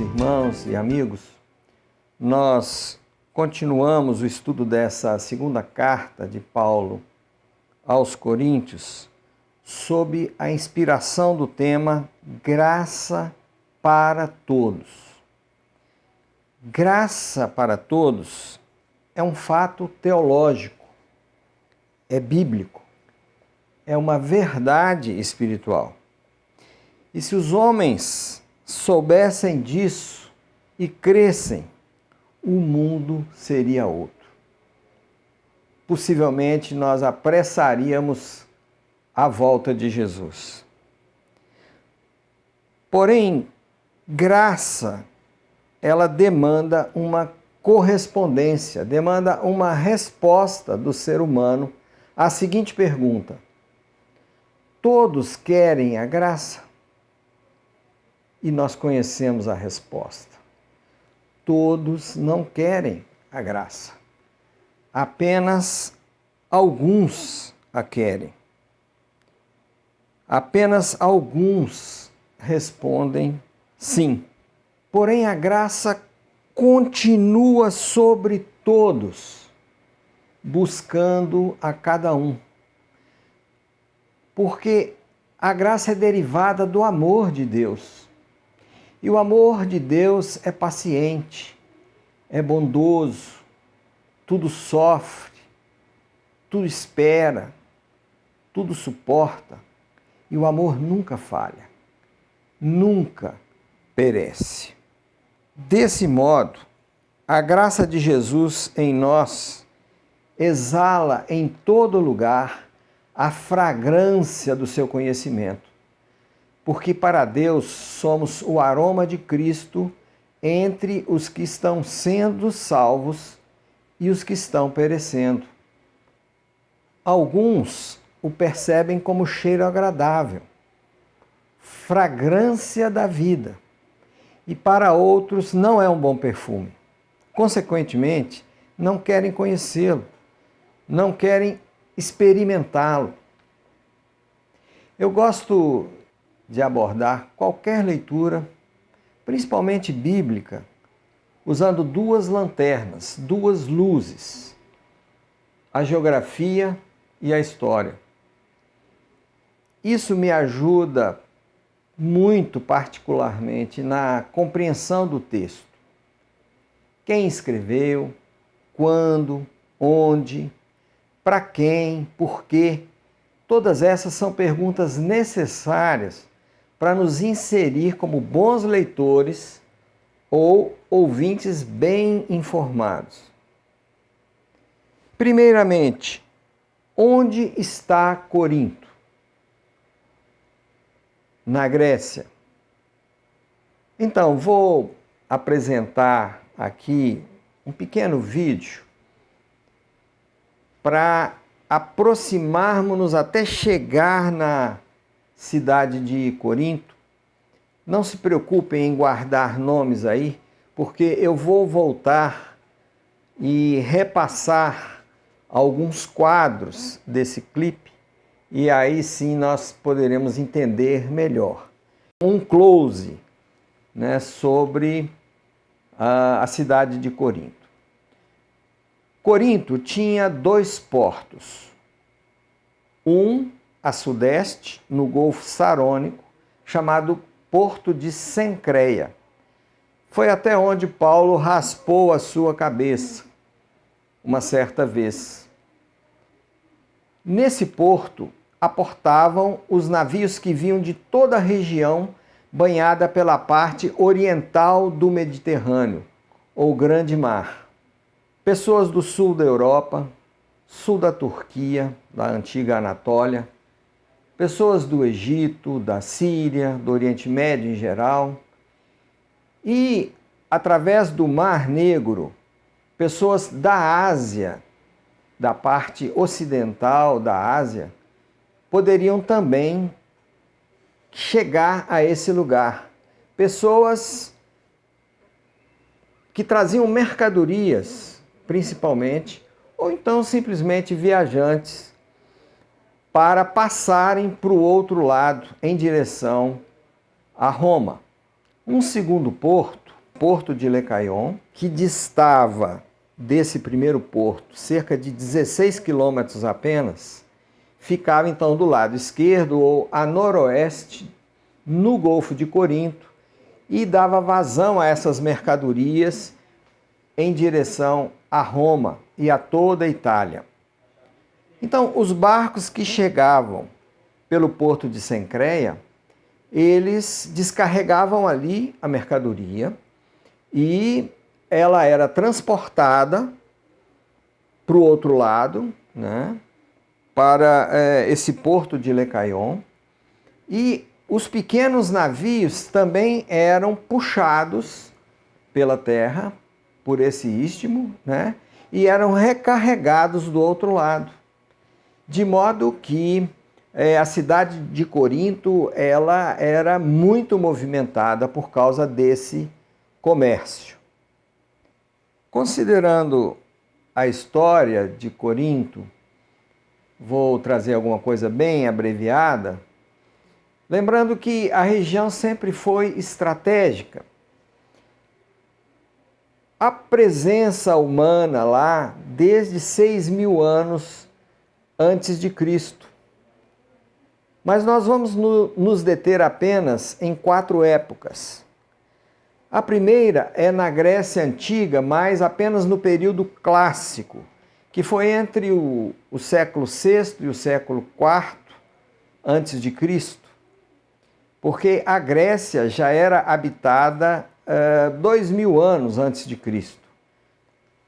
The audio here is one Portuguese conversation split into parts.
irmãos e amigos, nós continuamos o estudo dessa segunda carta de Paulo aos Coríntios sob a inspiração do tema Graça para Todos. Graça para todos é um fato teológico, é bíblico, é uma verdade espiritual. E se os homens soubessem disso e crescem, o mundo seria outro. Possivelmente nós apressaríamos a volta de Jesus. Porém, graça, ela demanda uma correspondência, demanda uma resposta do ser humano à seguinte pergunta: todos querem a graça? E nós conhecemos a resposta. Todos não querem a graça. Apenas alguns a querem. Apenas alguns respondem sim. Porém, a graça continua sobre todos, buscando a cada um. Porque a graça é derivada do amor de Deus. E o amor de Deus é paciente, é bondoso, tudo sofre, tudo espera, tudo suporta. E o amor nunca falha, nunca perece. Desse modo, a graça de Jesus em nós exala em todo lugar a fragrância do seu conhecimento. Porque para Deus somos o aroma de Cristo entre os que estão sendo salvos e os que estão perecendo. Alguns o percebem como cheiro agradável, fragrância da vida, e para outros não é um bom perfume. Consequentemente, não querem conhecê-lo, não querem experimentá-lo. Eu gosto de abordar qualquer leitura, principalmente bíblica, usando duas lanternas, duas luzes, a geografia e a história. Isso me ajuda muito particularmente na compreensão do texto. Quem escreveu, quando, onde, para quem, por quê, todas essas são perguntas necessárias para nos inserir como bons leitores ou ouvintes bem informados. Primeiramente, onde está Corinto? Na Grécia. Então, vou apresentar aqui um pequeno vídeo para aproximarmos-nos até chegar na cidade de Corinto. Não se preocupem em guardar nomes aí, porque eu vou voltar e repassar alguns quadros desse clipe e aí sim nós poderemos entender melhor. Um close, né, sobre a cidade de Corinto. Corinto tinha dois portos. Um a sudeste, no Golfo Sarônico, chamado Porto de Cencreia. Foi até onde Paulo raspou a sua cabeça uma certa vez. Nesse porto aportavam os navios que vinham de toda a região banhada pela parte oriental do Mediterrâneo, ou Grande Mar. Pessoas do sul da Europa, sul da Turquia, da antiga Anatólia, pessoas do Egito, da Síria, do Oriente Médio em geral, e, através do Mar Negro, pessoas da Ásia, da parte ocidental da Ásia, poderiam também chegar a esse lugar. Pessoas que traziam mercadorias, principalmente, ou então simplesmente viajantes, para passarem para o outro lado, em direção a Roma. Um segundo porto porto de Lecaion, que distava desse primeiro porto cerca de 16 quilômetros apenas, ficava então do lado esquerdo ou a noroeste, no Golfo de Corinto, e dava vazão a essas mercadorias em direção a Roma e a toda a Itália. Então, os barcos que chegavam pelo porto de Cencreia, eles descarregavam ali a mercadoria e ela era transportada para o outro lado, né, para esse porto de Lecaion, e os pequenos navios também eram puxados pela terra, por esse istmo, né, e eram recarregados do outro lado, de modo que a cidade de Corinto ela era muito movimentada por causa desse comércio. Considerando a história de Corinto, vou trazer alguma coisa bem abreviada, lembrando que a região sempre foi estratégica. A presença humana lá desde 6.000 anos antes de Cristo. Mas nós vamos nos deter apenas em 4 épocas. A primeira é na Grécia Antiga, mas apenas no período clássico, que foi entre o século VI e o século IV antes de Cristo, porque a Grécia já era habitada 2.000 anos antes de Cristo.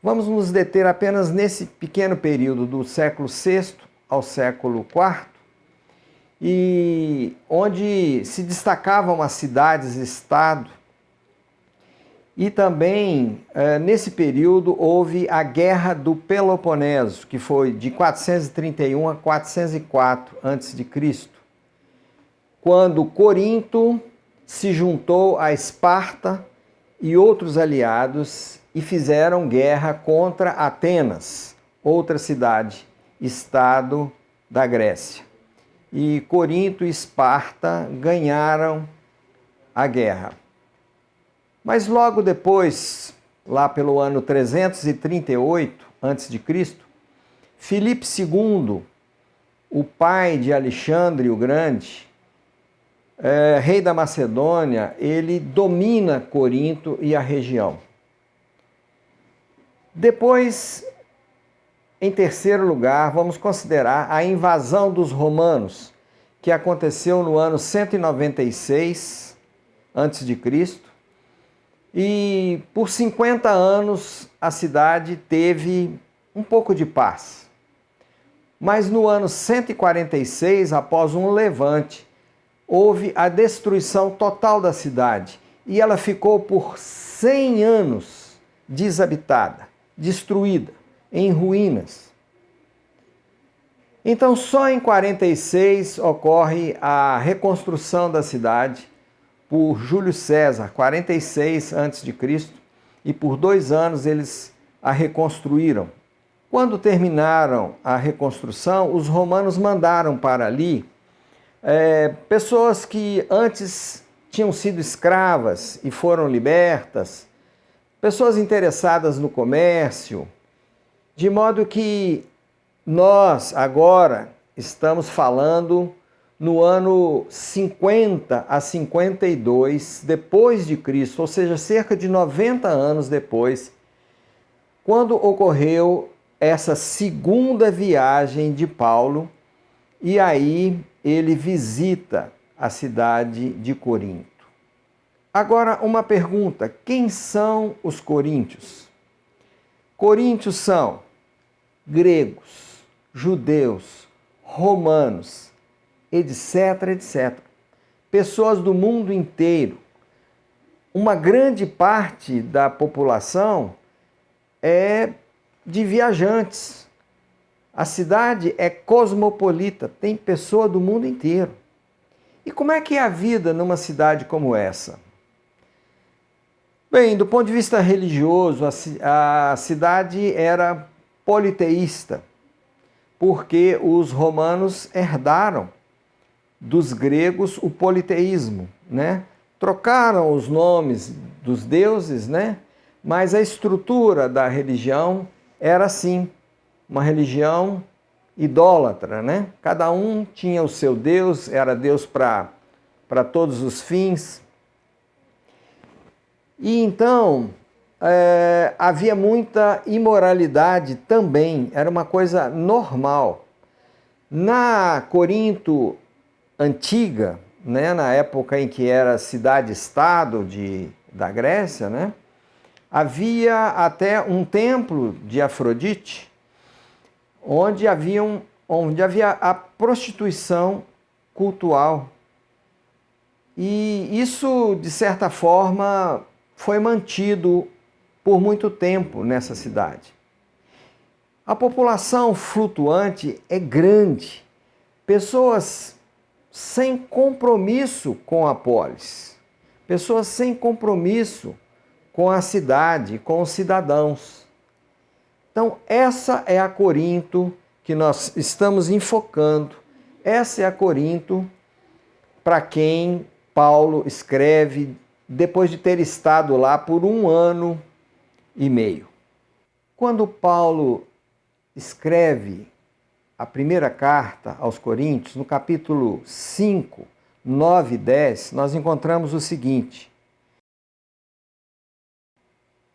Vamos nos deter apenas nesse pequeno período do século VI ao século IV, e onde se destacavam as cidades-estado. E também, nesse período, houve a Guerra do Peloponeso, que foi de 431 a 404 a.C., quando Corinto se juntou a Esparta e outros aliados e fizeram guerra contra Atenas, outra cidade-estado da Grécia. E Corinto e Esparta ganharam a guerra. Mas logo depois, lá pelo ano 338 a.C., Filipe II, o pai de Alexandre o Grande, rei da Macedônia, ele domina Corinto e a região. Depois, em terceiro lugar, vamos considerar a invasão dos romanos, que aconteceu no ano 196 a.C., e por 50 anos a cidade teve um pouco de paz. Mas no ano 146, após um levante, houve a destruição total da cidade e ela ficou por 100 anos desabitada, destruída, em ruínas. Então, só em 46 ocorre a reconstrução da cidade por Júlio César, 46 a.C., e por 2 anos eles a reconstruíram. Quando terminaram a reconstrução, os romanos mandaram para ali pessoas que antes tinham sido escravas e foram libertas, pessoas interessadas no comércio, de modo que nós agora estamos falando no ano 50 a 52 depois de Cristo, ou seja, cerca de 90 anos depois, quando ocorreu essa segunda viagem de Paulo, e aí ele visita a cidade de Corinto. Agora, uma pergunta: quem são os coríntios? Coríntios são gregos, judeus, romanos, etc, etc. Pessoas do mundo inteiro. Uma grande parte da população é de viajantes. A cidade é cosmopolita, tem pessoa do mundo inteiro. E como é que é a vida numa cidade como essa? Bem, do ponto de vista religioso, a cidade era politeísta, porque os romanos herdaram dos gregos o politeísmo, né? Trocaram os nomes dos deuses, né? Mas a estrutura da religião era assim, uma religião idólatra, né? Cada um tinha o seu Deus, era Deus para todos os fins. E então havia muita imoralidade também, era uma coisa normal. Na Corinto antiga, né, na época em que era cidade-estado da Grécia, né, havia até um templo de Afrodite, onde havia a prostituição cultual. E isso, de certa forma, foi mantido por muito tempo nessa cidade. A população flutuante é grande, pessoas sem compromisso com a polis, pessoas sem compromisso com a cidade, com os cidadãos. Então, essa é a Corinto que nós estamos enfocando, essa é a Corinto para quem Paulo escreve depois de ter estado lá por 1 ano e meio. Quando Paulo escreve a primeira carta aos Coríntios, no capítulo 5, 9 e 10, nós encontramos o seguinte: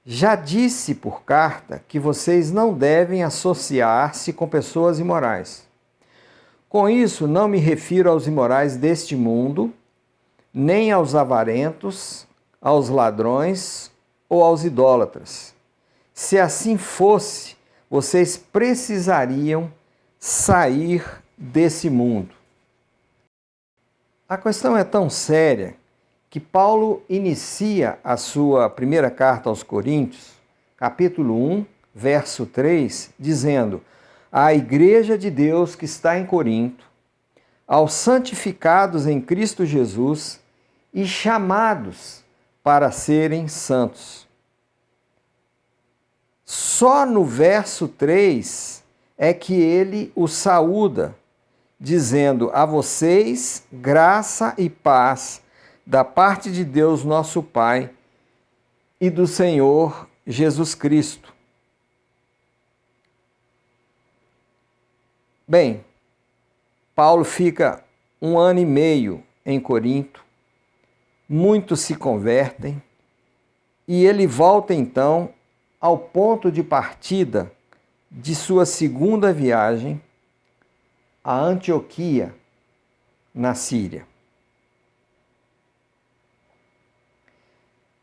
já disse por carta que vocês não devem associar-se com pessoas imorais. Com isso, não me refiro aos imorais deste mundo, nem aos avarentos, aos ladrões ou aos idólatras. Se assim fosse, vocês precisariam sair desse mundo. A questão é tão séria que Paulo inicia a sua primeira carta aos Coríntios, capítulo 1, verso 3, dizendo: à igreja de Deus que está em Corinto, aos santificados em Cristo Jesus e chamados para serem santos. Só no verso 3 é que ele os saúda, dizendo: a vocês graça e paz da parte de Deus nosso Pai e do Senhor Jesus Cristo. Bem, Paulo fica 1 ano e meio em Corinto, muitos se convertem e ele volta então ao ponto de partida de sua segunda viagem, a Antioquia, na Síria.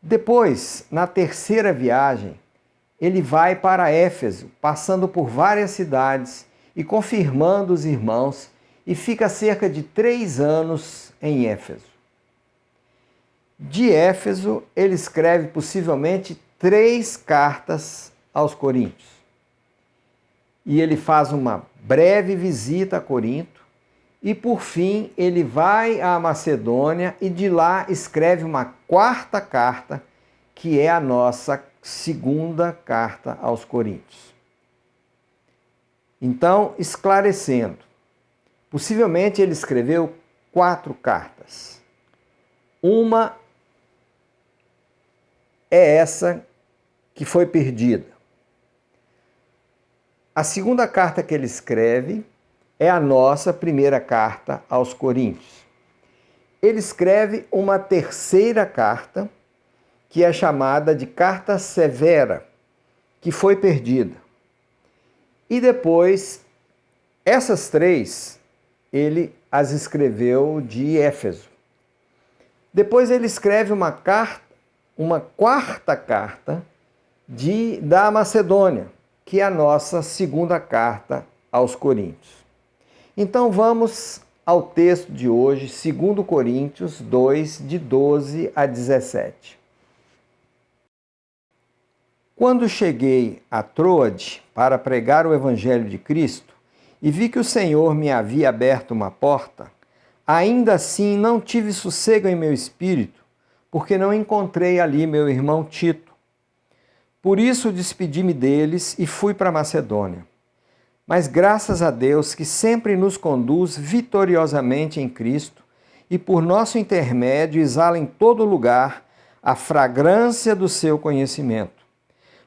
Depois, na terceira viagem, ele vai para Éfeso, passando por várias cidades e confirmando os irmãos, e fica cerca de 3 anos em Éfeso. De Éfeso, ele escreve possivelmente 3 cartas aos Coríntios. E ele faz uma breve visita a Corinto, e por fim ele vai à Macedônia e de lá escreve uma 4ª carta, que é a nossa segunda carta aos Coríntios. Então, esclarecendo, possivelmente ele escreveu 4 cartas. Uma é essa que foi perdida. A segunda carta que ele escreve é a nossa primeira carta aos Coríntios. Ele escreve uma 3ª carta, que é chamada de Carta Severa, que foi perdida. E depois, essas 3, ele as escreveu de Éfeso. Depois ele escreve uma 4ª carta da Macedônia, que é a nossa segunda carta aos Coríntios. Então vamos ao texto de hoje, 2 Coríntios 2, de 12 a 17. Quando cheguei a Troade para pregar o Evangelho de Cristo e vi que o Senhor me havia aberto uma porta, ainda assim não tive sossego em meu espírito, porque não encontrei ali meu irmão Tito. Por isso despedi-me deles e fui para Macedônia. Mas graças a Deus que sempre nos conduz vitoriosamente em Cristo e por nosso intermédio exala em todo lugar a fragrância do seu conhecimento.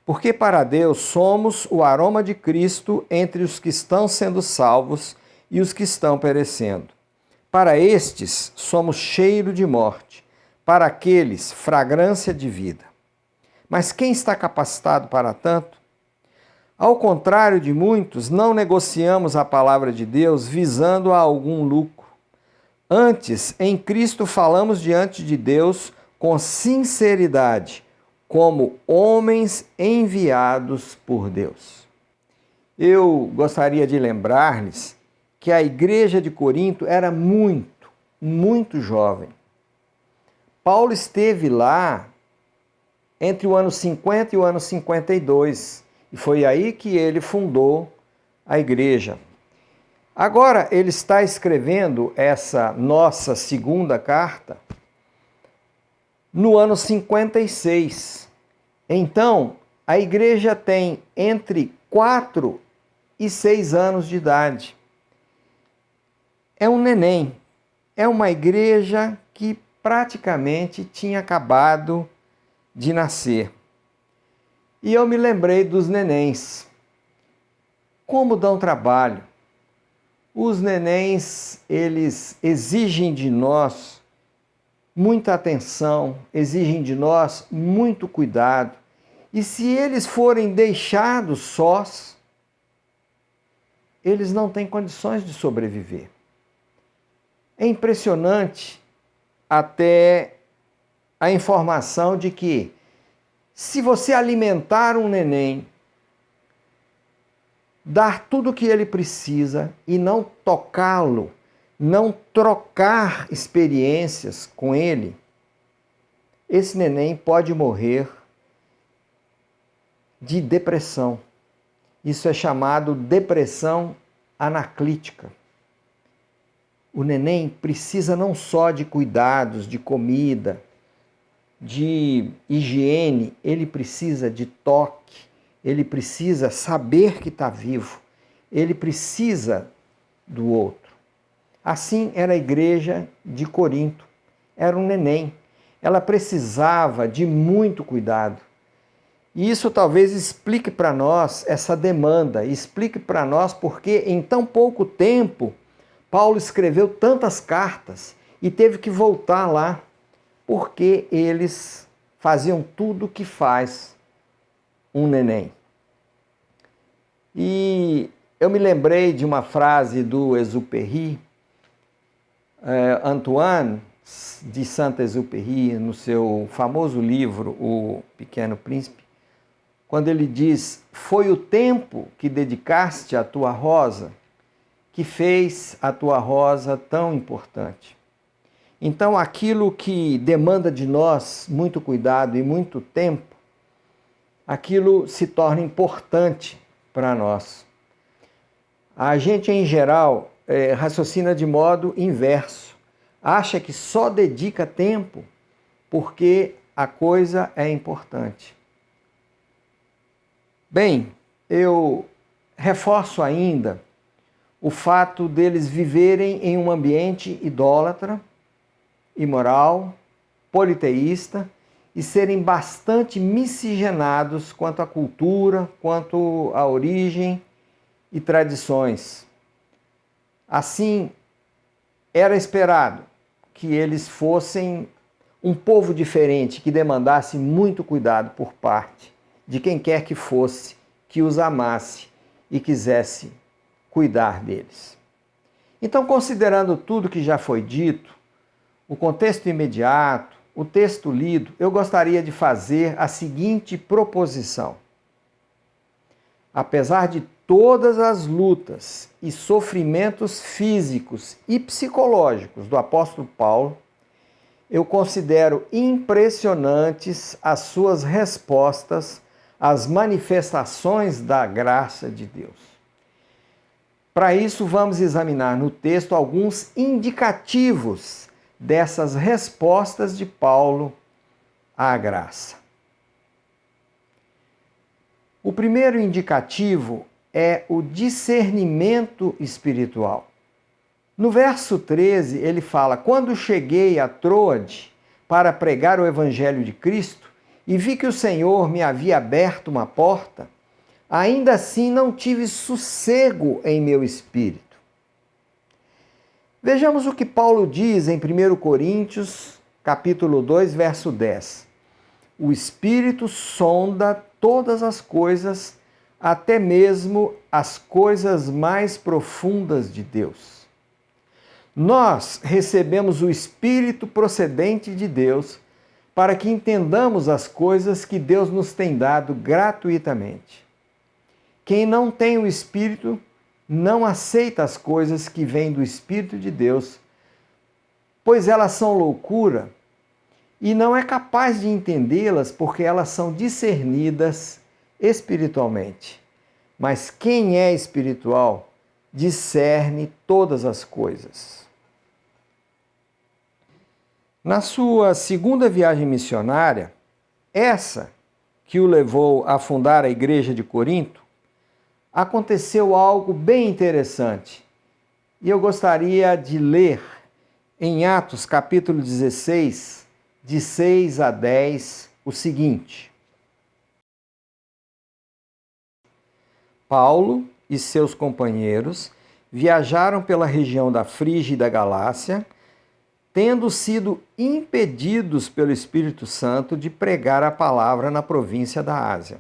Porque para Deus somos o aroma de Cristo entre os que estão sendo salvos e os que estão perecendo. Para estes somos cheiro de morte, para aqueles fragrância de vida. Mas quem está capacitado para tanto? Ao contrário de muitos, não negociamos a palavra de Deus visando a algum lucro. Antes, em Cristo falamos diante de Deus com sinceridade, como homens enviados por Deus. Eu gostaria de lembrar-lhes que a igreja de Corinto era muito jovem. Paulo esteve lá entre o ano 50 e o ano 52, e foi aí que ele fundou a igreja. Agora ele está escrevendo essa nossa segunda carta no ano 56. Então, a igreja tem entre 4 e 6 anos de idade. É um neném. É uma igreja que praticamente tinha acabado de nascer. E eu me lembrei dos nenéns. Como dão trabalho. Os nenéns, eles exigem de nós muita atenção, exigem de nós muito cuidado. E se eles forem deixados sós, eles não têm condições de sobreviver. É impressionante até a informação de que, se você alimentar um neném, dar tudo o que ele precisa e não tocá-lo, não trocar experiências com ele, esse neném pode morrer de depressão. Isso é chamado depressão anaclítica. O neném precisa não só de cuidados, de comida, de higiene, ele precisa de toque, ele precisa saber que está vivo, ele precisa do outro. Assim era a igreja de Corinto, era um neném, ela precisava de muito cuidado. E isso talvez explique para nós essa demanda, explique para nós porque em tão pouco tempo Paulo escreveu tantas cartas e teve que voltar lá, porque eles faziam tudo o que faz um neném. E eu me lembrei de uma frase do Exupéry, Antoine de Saint-Exupéry, no seu famoso livro O Pequeno Príncipe, quando ele diz: foi o tempo que dedicaste à tua rosa que fez a tua rosa tão importante. Então, aquilo que demanda de nós muito cuidado e muito tempo, aquilo se torna importante para nós. A gente, em geral, raciocina de modo inverso. Acha que só dedica tempo porque a coisa é importante. Bem, eu reforço ainda o fato deles viverem em um ambiente idólatra, imoral, politeísta e serem bastante miscigenados quanto à cultura, quanto à origem e tradições. Assim, era esperado que eles fossem um povo diferente, que demandasse muito cuidado por parte de quem quer que fosse, que os amasse e quisesse cuidar deles. Então, considerando tudo que já foi dito, o contexto imediato, o texto lido, eu gostaria de fazer a seguinte proposição. Apesar de todas as lutas e sofrimentos físicos e psicológicos do apóstolo Paulo, eu considero impressionantes as suas respostas às manifestações da graça de Deus. Para isso, vamos examinar no texto alguns indicativos dessas respostas de Paulo à graça. O primeiro indicativo é o discernimento espiritual. No verso 13, ele fala: quando cheguei a Troade, para pregar o Evangelho de Cristo e vi que o Senhor me havia aberto uma porta, ainda assim não tive sossego em meu espírito. Vejamos o que Paulo diz em 1 Coríntios, capítulo 2, verso 10. O Espírito sonda todas as coisas, até mesmo as coisas mais profundas de Deus. Nós recebemos o Espírito procedente de Deus para que entendamos as coisas que Deus nos tem dado gratuitamente. Quem não tem o Espírito não aceita as coisas que vêm do Espírito de Deus, pois elas são loucura e não é capaz de entendê-las porque elas são discernidas espiritualmente. Mas quem é espiritual discerne todas as coisas. Na sua segunda viagem missionária, essa que o levou a fundar a igreja de Corinto, aconteceu algo bem interessante. E eu gostaria de ler em Atos capítulo 16, de 6 a 10, o seguinte. Paulo e seus companheiros viajaram pela região da Frígia e da Galácia, tendo sido impedidos pelo Espírito Santo de pregar a palavra na província da Ásia.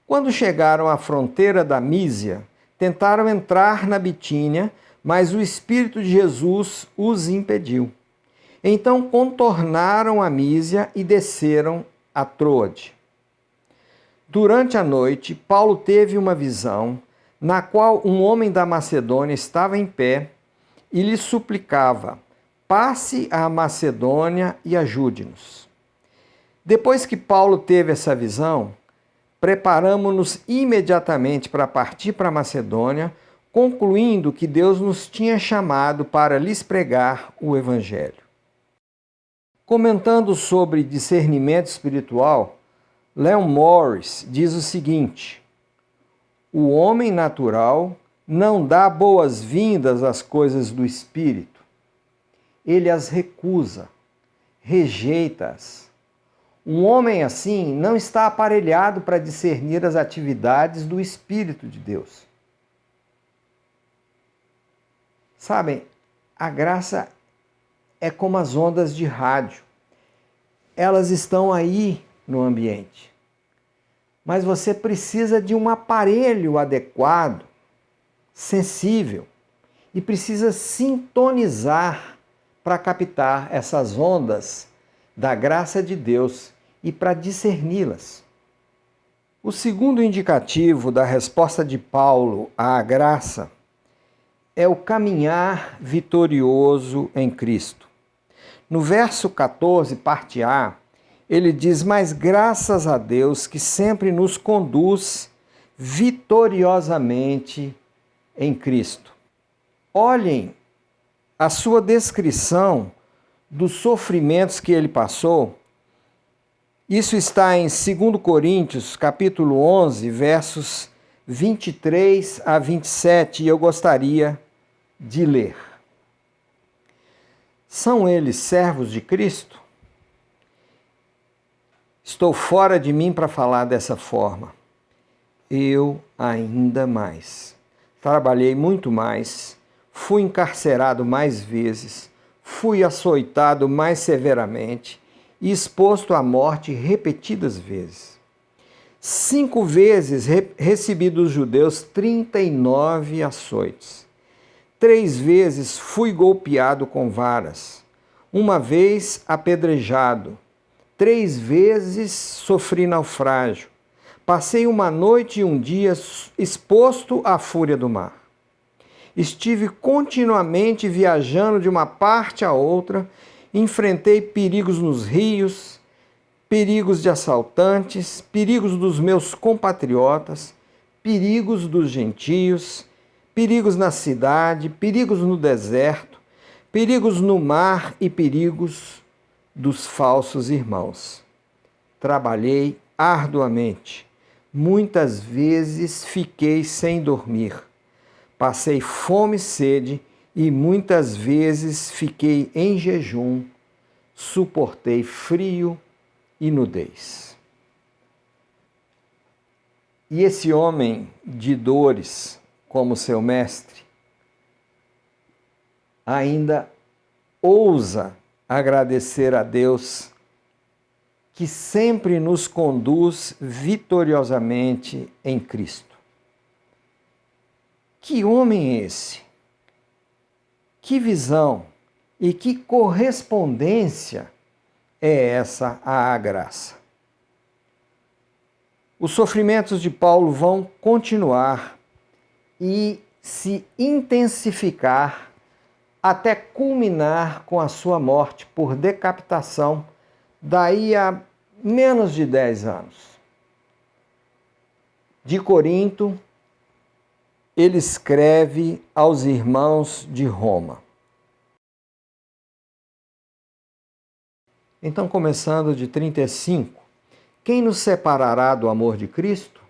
Quando chegaram à fronteira da Mísia, tentaram entrar na Bitínia, mas o Espírito de Jesus os impediu. Então contornaram a Mísia e desceram a Troade. Durante a noite, Paulo teve uma visão, na qual um homem da Macedônia estava em pé e lhe suplicava: passe à Macedônia e ajude-nos. Depois que Paulo teve essa visão, preparamo-nos imediatamente para partir para a Macedônia, concluindo que Deus nos tinha chamado para lhes pregar o Evangelho. Comentando sobre discernimento espiritual, Leon Morris diz o seguinte: o homem natural não dá boas-vindas às coisas do Espírito. Ele as recusa, rejeita-as. Um homem assim não está aparelhado para discernir as atividades do Espírito de Deus. Sabem, a graça é como as ondas de rádio. Elas estão aí no ambiente. Mas você precisa de um aparelho adequado, sensível, e precisa sintonizar para captar essas ondas da graça de Deus e para discerni-las. O segundo indicativo da resposta de Paulo à graça é o caminhar vitorioso em Cristo. No verso 14, parte A, ele diz: mas graças a Deus que sempre nos conduz vitoriosamente em Cristo. Olhem a sua descrição dos sofrimentos que ele passou. Isso está em 2 Coríntios, capítulo 11, versos 23 a 27, e eu gostaria de ler. São eles servos de Cristo? Estou fora de mim para falar dessa forma. Eu ainda mais. Trabalhei muito mais, fui encarcerado mais vezes, fui açoitado mais severamente e exposto à morte repetidas vezes. 5 vezes recebi dos judeus 39 açoites. 3 vezes fui golpeado com varas. 1 vez apedrejado. 3 vezes sofri naufrágio. Passei 1 noite e 1 dia exposto à fúria do mar. Estive continuamente viajando de uma parte a outra, enfrentei perigos nos rios, perigos de assaltantes, perigos dos meus compatriotas, perigos dos gentios, perigos na cidade, perigos no deserto, perigos no mar e perigos dos falsos irmãos. Trabalhei arduamente, muitas vezes fiquei sem dormir, passei fome e sede e muitas vezes fiquei em jejum suportei frio e nudez. E esse homem de dores, como seu mestre, ainda ousa agradecer a Deus que sempre nos conduz vitoriosamente em Cristo. Que homem é esse? Que visão e que correspondência é essa à graça? Os sofrimentos de Paulo vão continuar e se intensificar até culminar com a sua morte por decapitação, daí a menos de 10 anos. De Corinto, ele escreve aos irmãos de Roma. Então, começando de 35, quem nos separará do amor de Cristo?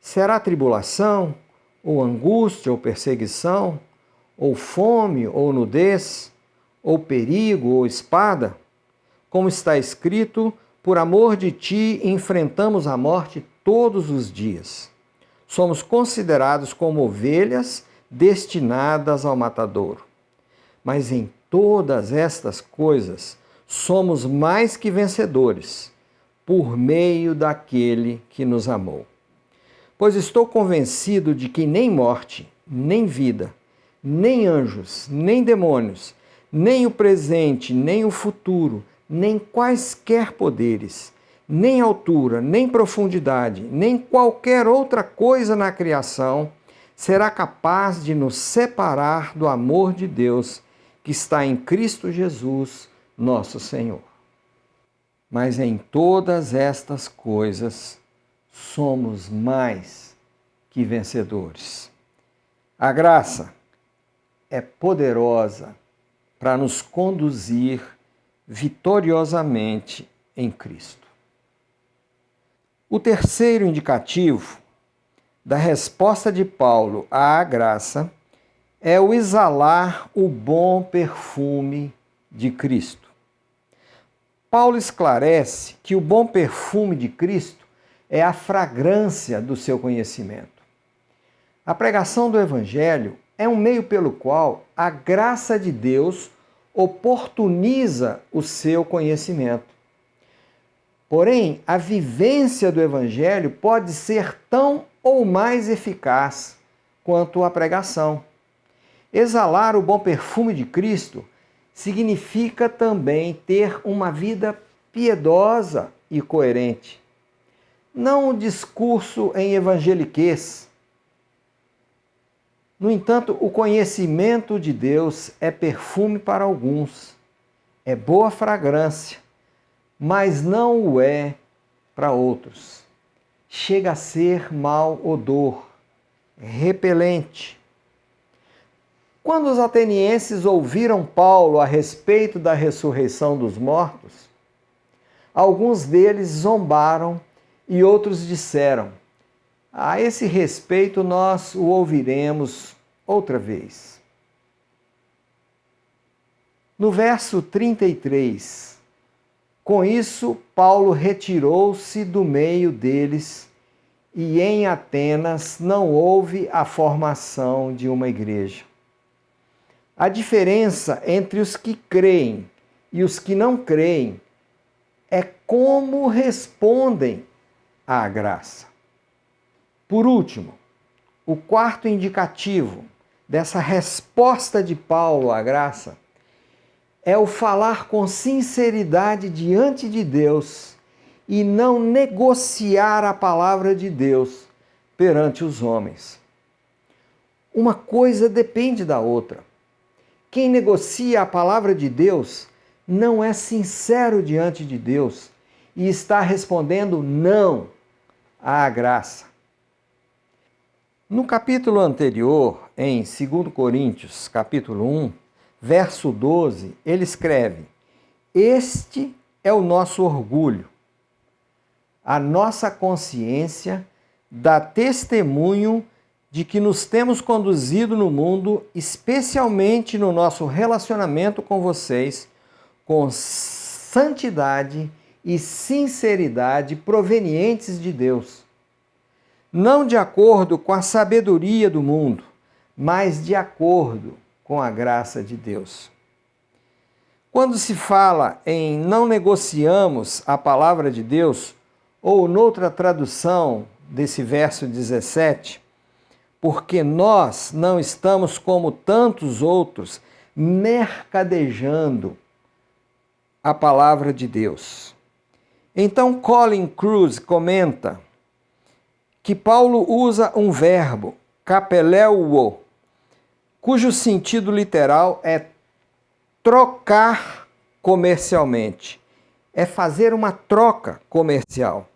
Será tribulação, ou angústia, ou perseguição, ou fome, ou nudez, ou perigo, ou espada? Como está escrito, por amor de ti enfrentamos a morte todos os dias. Somos considerados como ovelhas destinadas ao matadouro. Mas em todas estas coisas somos mais que vencedores, por meio daquele que nos amou. Pois estou convencido de que nem morte, nem vida, nem anjos, nem demônios, nem o presente, nem o futuro, nem quaisquer poderes, nem altura, nem profundidade, nem qualquer outra coisa na criação será capaz de nos separar do amor de Deus que está em Cristo Jesus, nosso Senhor. Mas em todas estas coisas somos mais que vencedores. A graça é poderosa para nos conduzir vitoriosamente em Cristo. O terceiro indicativo da resposta de Paulo à graça é o exalar o bom perfume de Cristo. Paulo esclarece que o bom perfume de Cristo é a fragrância do seu conhecimento. A pregação do Evangelho é um meio pelo qual a graça de Deus oportuniza o seu conhecimento. Porém, a vivência do Evangelho pode ser tão ou mais eficaz quanto a pregação. Exalar o bom perfume de Cristo significa também ter uma vida piedosa e coerente. Não um discurso em evangeliquez. No entanto, o conhecimento de Deus é perfume para alguns, é boa fragrância, mas não o é para outros. Chega a ser mau odor, repelente. Quando os atenienses ouviram Paulo a respeito da ressurreição dos mortos, alguns deles zombaram e outros disseram: a esse respeito nós o ouviremos outra vez. No verso 33, com isso, Paulo retirou-se do meio deles e em Atenas não houve a formação de uma igreja. A diferença entre os que creem e os que não creem é como respondem à graça. Por último, o quarto indicativo dessa resposta de Paulo à graça é o falar com sinceridade diante de Deus e não negociar a palavra de Deus perante os homens. Uma coisa depende da outra. Quem negocia a palavra de Deus não é sincero diante de Deus e está respondendo não à graça. No capítulo anterior, em 2 Coríntios, capítulo 1, verso 12, ele escreve: este é o nosso orgulho. A nossa consciência dá testemunho de que nos temos conduzido no mundo, especialmente no nosso relacionamento com vocês, com santidade e sinceridade provenientes de Deus, não de acordo com a sabedoria do mundo, mas de acordo com a graça de Deus. Quando se fala em não negociamos a palavra de Deus, ou noutra tradução desse verso 17, porque nós não estamos como tantos outros mercadejando a palavra de Deus. Então Colin Kruse comenta que Paulo usa um verbo, kapeleuo, cujo sentido literal é trocar comercialmente, é fazer uma troca comercial.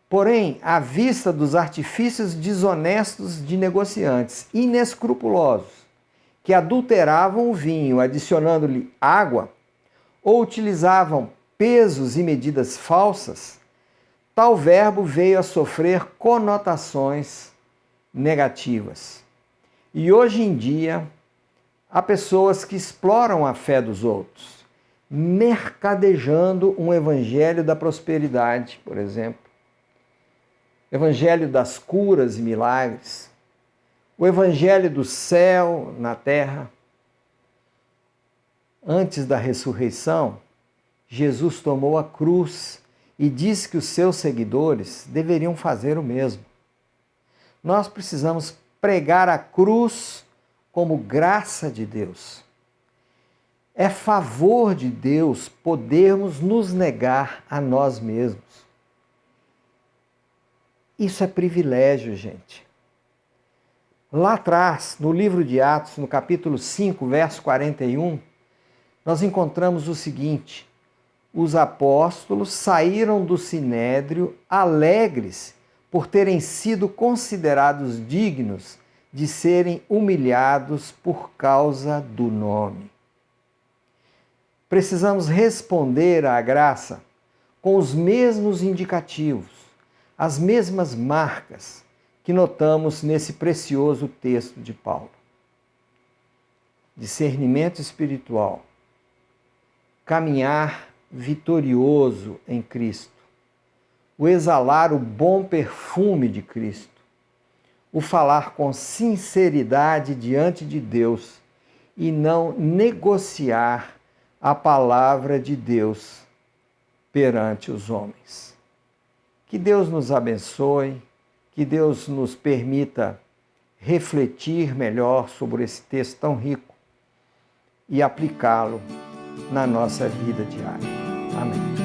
Porém, à vista dos artifícios desonestos de negociantes inescrupulosos, que adulteravam o vinho adicionando-lhe água, ou utilizavam pesos e medidas falsas, tal verbo veio a sofrer conotações negativas. E hoje em dia, há pessoas que exploram a fé dos outros, mercadejando um evangelho da prosperidade, por exemplo, evangelho das curas e milagres, o evangelho do céu na terra. Antes da ressurreição, Jesus tomou a cruz e disse que os seus seguidores deveriam fazer o mesmo. Nós precisamos pregar a cruz como graça de Deus. É favor de Deus podermos nos negar a nós mesmos. Isso é privilégio, gente. Lá atrás, no livro de Atos, no capítulo 5, verso 41, nós encontramos o seguinte: os apóstolos saíram do sinédrio alegres por terem sido considerados dignos de serem humilhados por causa do nome. Precisamos responder à graça com os mesmos indicativos, as mesmas marcas que notamos nesse precioso texto de Paulo. Discernimento espiritual, caminhar vitorioso em Cristo, o exalar o bom perfume de Cristo, o falar com sinceridade diante de Deus e não negociar a palavra de Deus perante os homens. Que Deus nos abençoe, que Deus nos permita refletir melhor sobre esse texto tão rico e aplicá-lo na nossa vida diária. Amém.